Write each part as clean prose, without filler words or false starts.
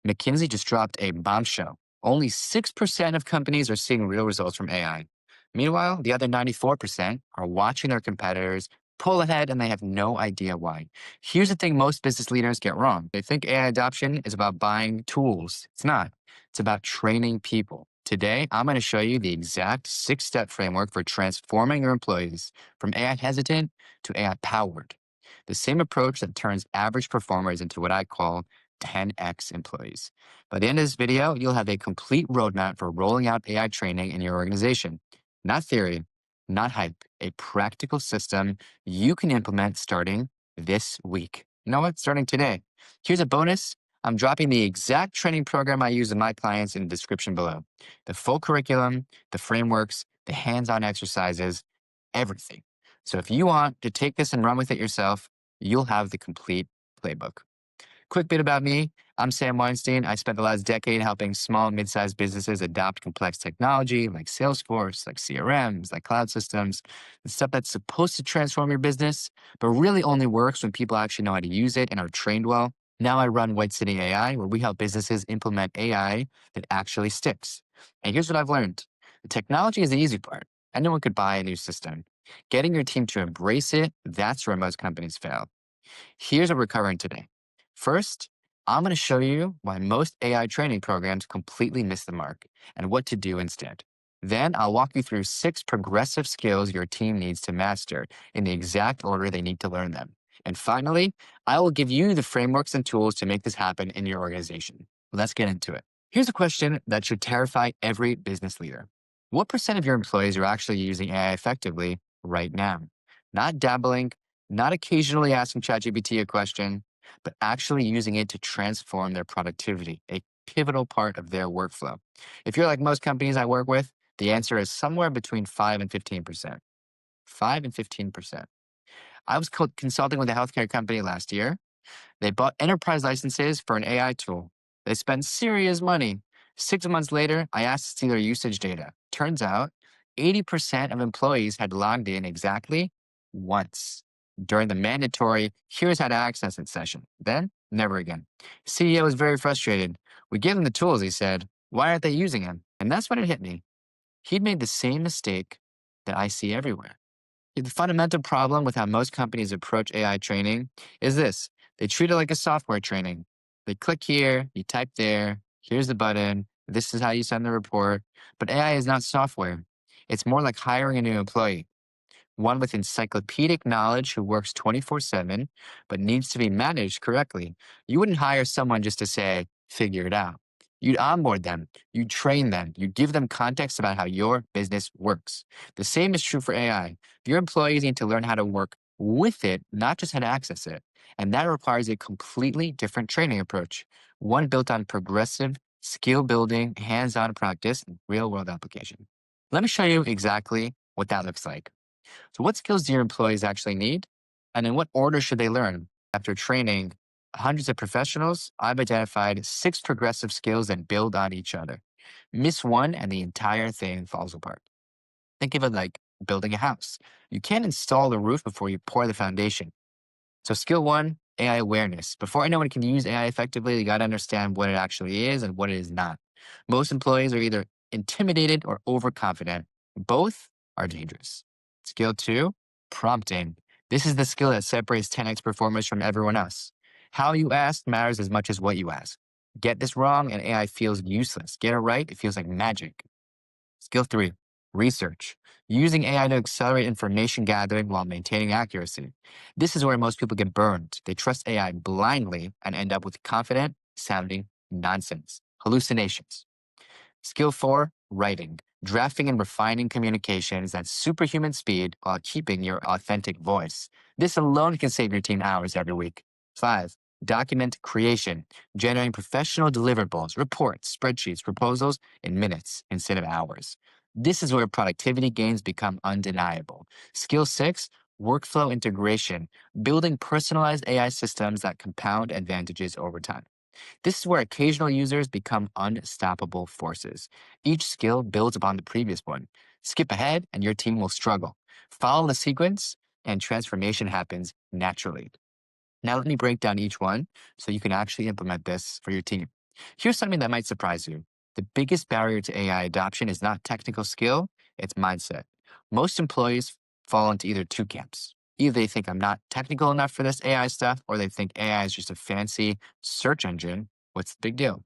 McKinsey just dropped a bombshell. Only 6% of companies are seeing real results from AI. Meanwhile, the other 94% are watching their competitors pull ahead and they have no idea why. Here's the thing most business leaders get wrong. They think AI adoption is about buying tools. It's not. It's about training people. Today, I'm going to show you the exact 6-step framework for transforming your employees from AI hesitant to AI powered. The same approach that turns average performers into what I call 10x employees. By the end of this video, you'll have a complete roadmap for rolling out AI training in your organization. Not theory, not hype, a practical system you can implement starting this week. You know what? Starting today. Here's a bonus. I'm dropping the exact training program I use in my clients in the description below. The full curriculum, the frameworks, the hands-on exercises, everything. So if you want to take this and run with it yourself, you'll have the complete playbook. Quick bit about me. I'm Sam Weinstein. I spent the last decade helping small and mid-sized businesses adopt complex technology like Salesforce, like CRMs, like cloud systems, the stuff that's supposed to transform your business, but really only works when people actually know how to use it and are trained well. Now I run White City AI, where we help businesses implement AI that actually sticks. And here's what I've learned. The technology is the easy part. Anyone could buy a new system. Getting your team to embrace it, that's where most companies fail. Here's what we're covering today. First, I'm going to show you why most AI training programs completely miss the mark and what to do instead. Then I'll walk you through 6 progressive skills your team needs to master in the exact order they need to learn them. And finally, I will give you the frameworks and tools to make this happen in your organization. Let's get into it. Here's a question that should terrify every business leader. What percent of your employees are actually using AI effectively right now? Not dabbling, not occasionally asking ChatGPT a question, but actually using it to transform their productivity, a pivotal part of their workflow. If you're like most companies I work with, the answer is somewhere between 5 and 15%. 5 and 15%. I was consulting with a healthcare company last year. They bought enterprise licenses for an AI tool. They spent serious money. 6 months later, I asked to see their usage data. Turns out 80% of employees had logged in exactly once during the mandatory here's how to access it session. Then, never again. CEO was very frustrated. We gave him the tools, he said. Why aren't they using them? And that's when it hit me. He'd made the same mistake that I see everywhere. The fundamental problem with how most companies approach AI training is this. They treat it like a software training. They click here, you type there, here's the button, this is how you send the report. But AI is not software. It's more like hiring a new employee, one with encyclopedic knowledge who works 24/7, but needs to be managed correctly. You wouldn't hire someone just to say, figure it out. You'd onboard them, you'd train them, you'd give them context about how your business works. The same is true for AI. Your employees need to learn how to work with it, not just how to access it. And that requires a completely different training approach, one built on progressive, skill building, hands on practice, and real world application. Let me show you exactly what that looks like. So, what skills do your employees actually need? And in what order should they learn? After training hundreds of professionals, I've identified 6 progressive skills that build on each other. Miss one, and the entire thing falls apart. Think of it like building a house. You can't install the roof before you pour the foundation. So, skill 1, AI awareness. Before anyone can use AI effectively, you got to understand what it actually is and what it is not. Most employees are either intimidated or overconfident. Both are dangerous. Skill 2, prompting. This is the skill that separates 10x performers from everyone else. How you ask matters as much as what you ask. Get this wrong and AI feels useless. Get it right, it feels like magic. Skill 3, research. Using AI to accelerate information gathering while maintaining accuracy. This is where most people get burned. They trust AI blindly and end up with confident sounding nonsense, hallucinations. Skill 4, writing. Drafting and refining communications at superhuman speed while keeping your authentic voice. This alone can save your team hours every week. 5, document creation. Generating professional deliverables, reports, spreadsheets, proposals in minutes instead of hours. This is where productivity gains become undeniable. Skill 6, workflow integration. Building personalized AI systems that compound advantages over time. This is where occasional users become unstoppable forces. Each skill builds upon the previous one. Skip ahead and your team will struggle. Follow the sequence and transformation happens naturally. Now let me break down each one so you can actually implement this for your team. Here's something that might surprise you. The biggest barrier to AI adoption is not technical skill, it's mindset. Most employees fall into either two camps. Either they think I'm not technical enough for this AI stuff, or they think AI is just a fancy search engine. What's the big deal?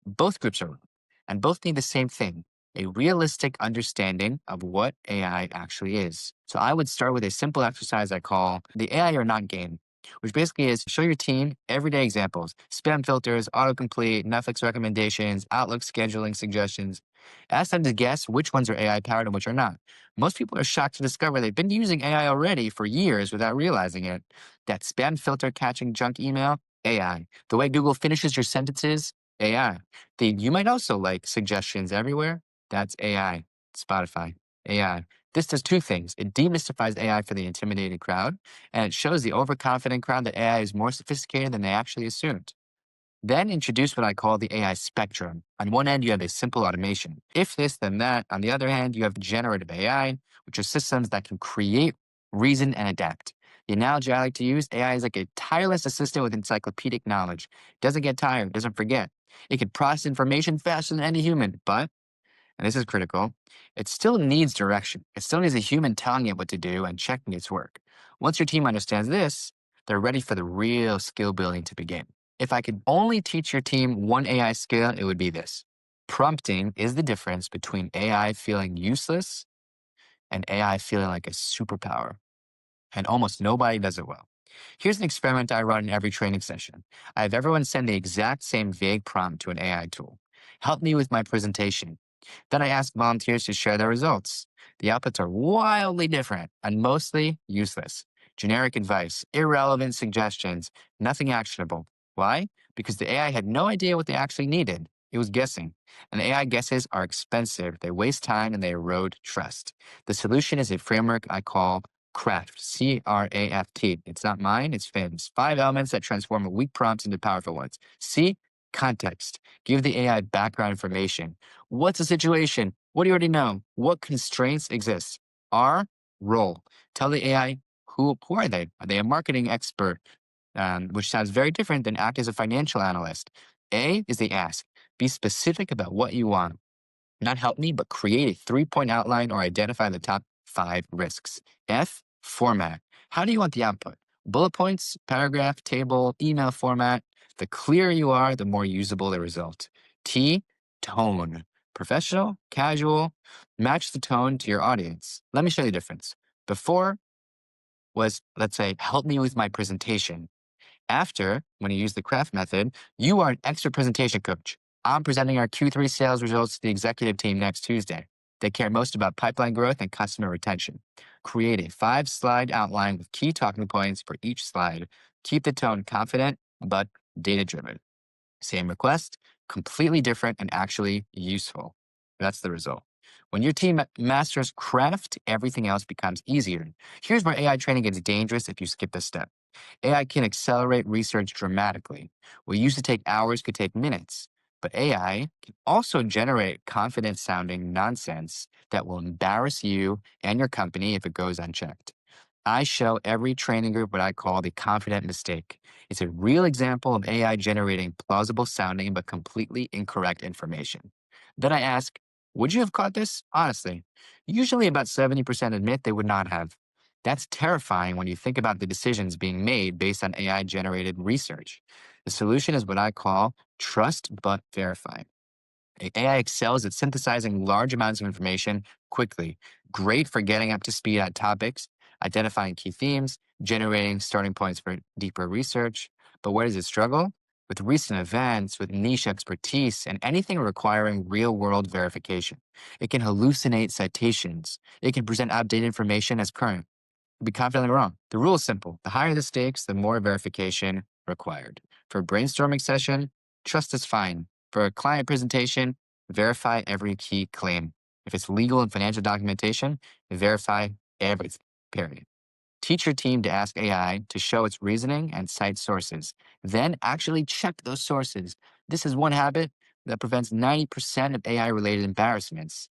Both groups are wrong, and both need the same thing, a realistic understanding of what AI actually is. So I would start with a simple exercise I call the AI or not game, which basically is show your team everyday examples, spam filters, autocomplete, Netflix recommendations, Outlook scheduling suggestions. Ask them to guess which ones are AI powered and which are not. Most people are shocked to discover they've been using AI already for years without realizing it. That spam filter catching junk email, AI. The way Google finishes your sentences, AI. You might also like suggestions everywhere. That's AI. Spotify, AI. This does two things. It demystifies AI for the intimidated crowd, and it shows the overconfident crowd that AI is more sophisticated than they actually assumed. Then introduce what I call the AI spectrum. On one end, you have a simple automation. If this, then that. On the other hand, you have generative AI, which are systems that can create, reason, and adapt. The analogy I like to use, AI is like a tireless assistant with encyclopedic knowledge. Doesn't get tired, doesn't forget. It can process information faster than any human, but and this is critical, it still needs direction. It still needs a human telling it what to do and checking its work. Once your team understands this, they're ready for the real skill building to begin. If I could only teach your team one AI skill, it would be this. Prompting is the difference between AI feeling useless and AI feeling like a superpower. And almost nobody does it well. Here's an experiment I run in every training session. I have everyone send the exact same vague prompt to an AI tool. Help me with my presentation. Then I ask volunteers to share their results. The outputs are wildly different and mostly useless. Generic advice, irrelevant suggestions, nothing actionable. Why? Because the AI had no idea what they actually needed. It was guessing. And AI guesses are expensive. They waste time and they erode trust. The solution is a framework I call C.R.A.F.T. C.R.A.F.T. It's not mine, it's Finn's. 5 elements that transform weak prompts into powerful ones. C, context. Give the AI background information. What's the situation? What do you already know? What constraints exist? R, role. Tell the AI who are they? Are they a marketing expert? Which sounds very different than act as a financial analyst. A is the ask. Be specific about what you want. Not help me, but create a 3-point outline or identify the top 5 risks. F, format. How do you want the output? Bullet points, paragraph, table, email format. The clearer you are, the more usable the result. T, tone. Professional, casual. Match the tone to your audience. Let me show you the difference. Before was, let's say, help me with my presentation. After, when you use the C.R.A.F.T method, you are an expert presentation coach. I'm presenting our Q3 sales results to the executive team next Tuesday. They care most about pipeline growth and customer retention. Create a 5-slide outline with key talking points for each slide. Keep the tone confident, but data driven. Same request, completely different and actually useful. That's the result. When your team masters C.R.A.F.T, everything else becomes easier. Here's where AI training gets dangerous if you skip this step. AI can accelerate research dramatically. What used to take hours could take minutes. But AI can also generate confident sounding nonsense that will embarrass you and your company if it goes unchecked. I show every training group what I call the confident mistake. It's a real example of AI generating plausible sounding but completely incorrect information. Then I ask, would you have caught this? Honestly, usually about 70% admit they would not have. That's terrifying when you think about the decisions being made based on AI generated research. The solution is what I call trust but verify. AI excels at synthesizing large amounts of information quickly, great for getting up to speed on topics, identifying key themes, generating starting points for deeper research. But where does it struggle? With recent events, with niche expertise, and anything requiring real world verification. It can hallucinate citations. It can present outdated information as current. Be confidently wrong. The rule is simple. The higher the stakes, the more verification required. For a brainstorming session, trust is fine. For a client presentation, verify every key claim. If it's legal and financial documentation, verify everything, period. Teach your team to ask AI to show its reasoning and cite sources. Then actually check those sources. This is one habit that prevents 90% of AI related embarrassments.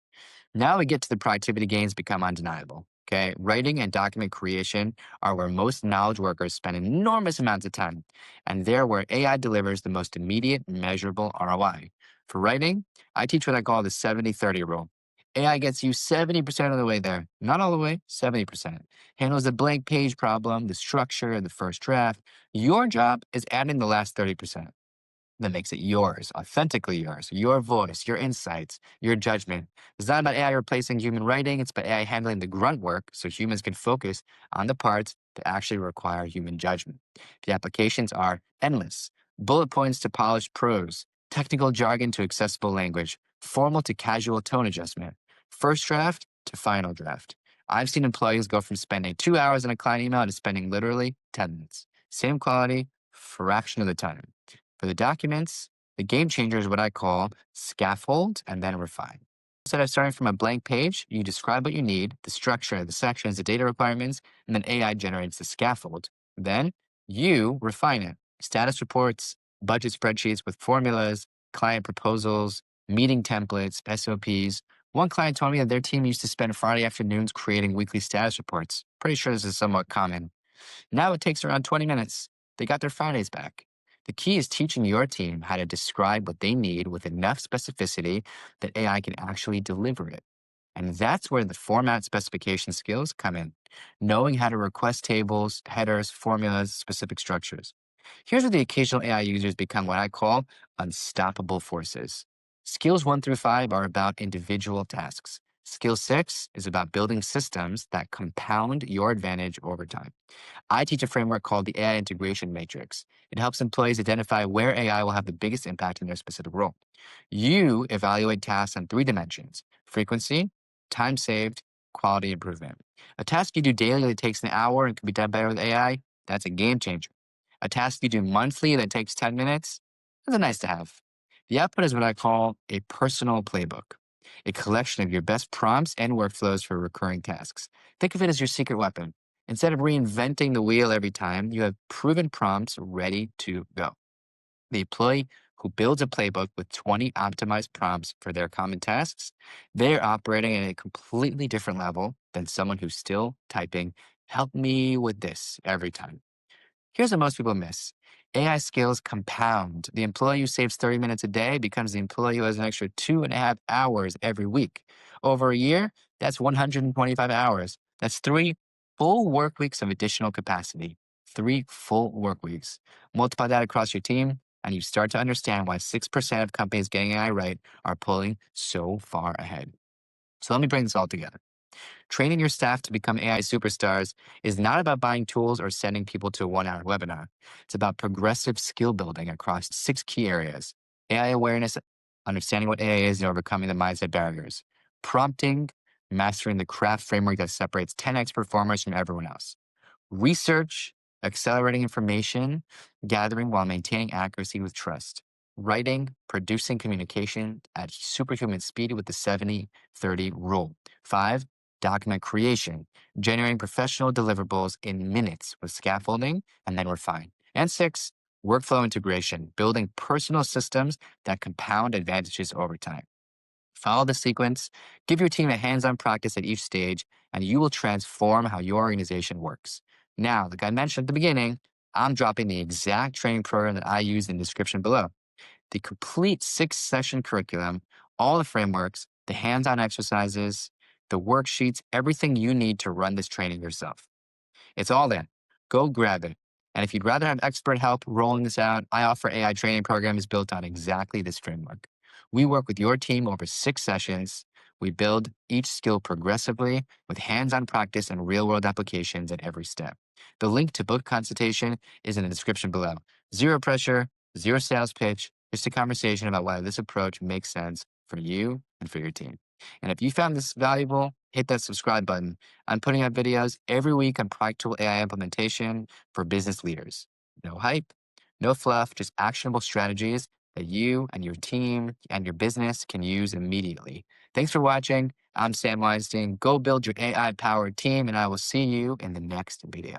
Now we get to the productivity gains become undeniable. Okay, writing and document creation are where most knowledge workers spend enormous amounts of time, and they're where AI delivers the most immediate, measurable ROI. For writing, I teach what I call the 70-30 rule. AI gets you 70% of the way there, not all the way, 70%. Handles the blank page problem, the structure, the first draft. Your job is adding the last 30% that makes it yours, authentically yours, your voice, your insights, your judgment. It's not about AI replacing human writing, it's about AI handling the grunt work so humans can focus on the parts that actually require human judgment. The applications are endless: bullet points to polished prose, technical jargon to accessible language, formal to casual tone adjustment, first draft to final draft. I've seen employees go from spending 2 hours on a client email to spending literally 10 minutes. Same quality, fraction of the time. For the documents, the game changer is what I call scaffold and then refine. Instead of starting from a blank page, you describe what you need, the structure, the sections, the data requirements, and then AI generates the scaffold. Then you refine it. Status reports, budget spreadsheets with formulas, client proposals, meeting templates, SOPs. One client told me that their team used to spend Friday afternoons creating weekly status reports. Pretty sure this is somewhat common. Now it takes around 20 minutes. They got their Fridays back. The key is teaching your team how to describe what they need with enough specificity that AI can actually deliver it. And that's where the format specification skills come in, knowing how to request tables, headers, formulas, specific structures. Here's where the occasional AI users become what I call unstoppable forces. Skills 1 through 5 are about individual tasks. Skill 6 is about building systems that compound your advantage over time. I teach a framework called the AI Integration Matrix. It helps employees identify where AI will have the biggest impact in their specific role. You evaluate tasks on 3 dimensions: frequency, time saved, quality improvement. A task you do daily that takes an hour and can be done better with AI, that's a game changer. A task you do monthly that takes 10 minutes, that's a nice to have. The output is what I call a personal playbook, a collection of your best prompts and workflows for recurring tasks. Think of it as your secret weapon. Instead of reinventing the wheel every time, you have proven prompts ready to go. The employee who builds a playbook with 20 optimized prompts for their common tasks, they're operating at a completely different level than someone who's still typing, help me with this every time. Here's what most people miss. AI skills compound. The employee who saves 30 minutes a day becomes the employee who has an extra 2.5 hours every week. Over a year, that's 125 hours. That's 3 full work weeks of additional capacity. 3 full work weeks. Multiply that across your team, and you start to understand why 6% of companies getting AI right are pulling so far ahead. So let me bring this all together. Training your staff to become AI superstars is not about buying tools or sending people to a 1 hour webinar. It's about progressive skill building across 6 key areas: AI awareness, understanding what AI is and overcoming the mindset barriers; prompting, mastering the craft framework that separates 10x performers from everyone else; research, accelerating information, gathering while maintaining accuracy with trust; writing, producing communication at superhuman speed with the 70-30 rule; 5, document creation, generating professional deliverables in minutes with scaffolding and then refine; and 6, workflow integration, building personal systems that compound advantages over time. Follow the sequence, give your team a hands on practice at each stage, and you will transform how your organization works. Now, like I mentioned at the beginning, I'm dropping the exact training program that I use in the description below. The complete 6 session curriculum, all the frameworks, the hands on exercises, the worksheets, everything you need to run this training yourself. It's all there. Go grab it. And if you'd rather have expert help rolling this out, I offer AI training programs built on exactly this framework. We work with your team over 6 sessions. We build each skill progressively with hands on practice and real world applications at every step. The link to book consultation is in the description below. Zero pressure, zero sales pitch, just a conversation about why this approach makes sense for you and for your team. And if you found this valuable, hit that subscribe button. I'm putting out videos every week on practical AI implementation for business leaders. No hype, no fluff, just actionable strategies that you and your team and your business can use immediately. Thanks for watching. I'm Sam Weinstein. Go build your AI powered team, and I will see you in the next video.